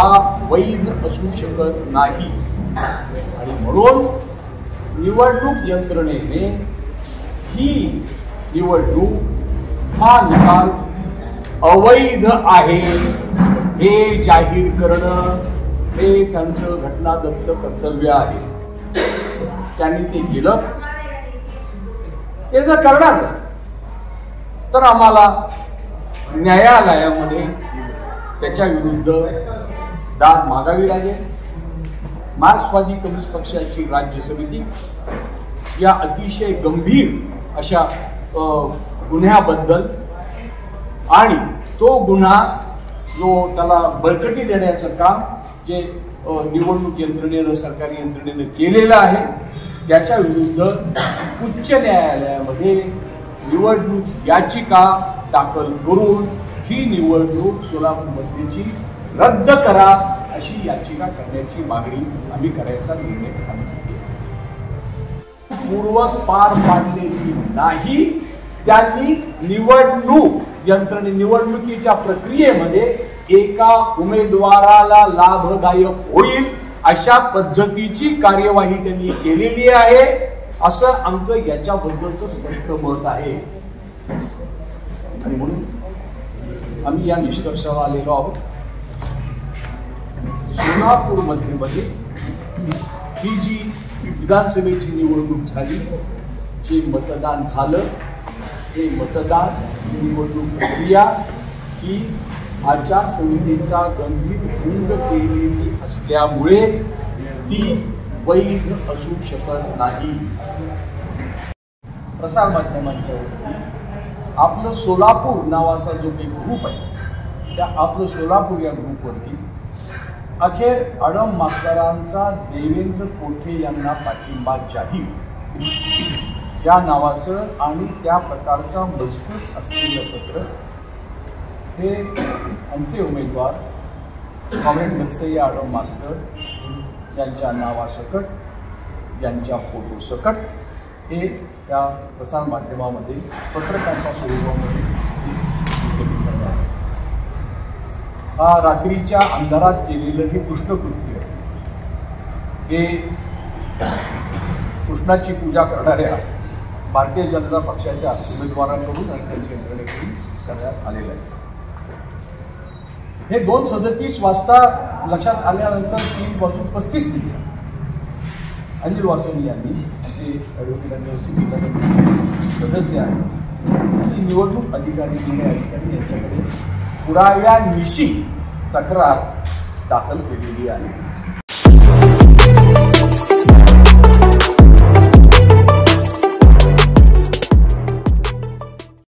हा वैध असू शकत नाही आणि म्हणून निवडणूक यंत्रणेने ही निवडणूक हा निकाल अवैध आहे हे जाहीर करणं हे त्यांचं घटनादत्त कर्तव्य आहे. त्यांनी ते केलं. ते जर करणार नसतं तर आम्हाला न्यायालयामध्ये त्याच्या विरुद्ध दाद मागावी लागेल. मार्क्सवादी कम्युनिस्ट पक्षाची राज्य समिती या अतिशय गंभीर अशा गुन्ह्याबद्दल आणि तो गुन्हा जो त्याला बळकटी देण्याचं काम जे निवडणूक यंत्रणेनं सरकारी यंत्रणेनं केलेलं आहे त्याच्या विरुद्ध उच्च न्यायालयामध्ये निवडणूक याचिका दाखल करून ही निवडणूक सोलापूरमध्येची रद्द करा अशी याचिका करण्याची मागणी आम्ही करायचा निर्णय आम्ही पूर्वक पार पाडलेली नाही. त्यांनी निवडणुकीच्या प्रक्रियेमध्ये एका उमेदवाराला लाभदायक होईल अशा पद्धतीची कार्यवाही त्यांनी केलेली आहे असं आमचं याच्याबद्दलचं स्पष्ट मत आहे. आणि म्हणून आम्ही या निष्कर्षाला आलेलो आहोत. सोलापूरमध्ये ही जी विधानसभेची निवडणूक झाली, जे मतदान झालं, हे मतदान निवडणूक प्रक्रिया ही आचारसंहितेचा गंभीर भंग केलेली असल्यामुळे ती वैध असू शकत नाही. प्रसारमाध्यमांच्या वरती आपलं सोलापूर नावाचा जो काही ग्रुप आहे त्या आपलं सोलापूर या ग्रुपवरती अखेर अडम मास्तरांचा देवेंद्र कोठे यांना पाठिंबा जाहीर या नावाचं आणि त्या प्रकारचा मजकूर असलेलं पत्र हे आमचे उमेदवार कॉम्रेड नरसय्या अडम मास्तर यांच्या नावासकट यांच्या फोटोसकट हे त्या प्रसारमाध्यमामध्ये पत्रकांच्या स्वरूपामध्ये हा रात्रीच्या अंधारात केलेलं हे कृष्णकृत्य हे कृष्णाची पूजा करणाऱ्या भारतीय जनता पक्षाच्या उमेदवारांकडून आणि त्यांच्या यंत्रणेकडून करण्यात आलेलं आहे. हे 2:37 वाजता लक्षात आल्यानंतर 3:35 अनिल वासनी यांनी आमचे सदस्य आहेत निवडणूक अधिकारी यांच्याकडे पुराव्यानिशी तक्रार दाखल केलेली आहे.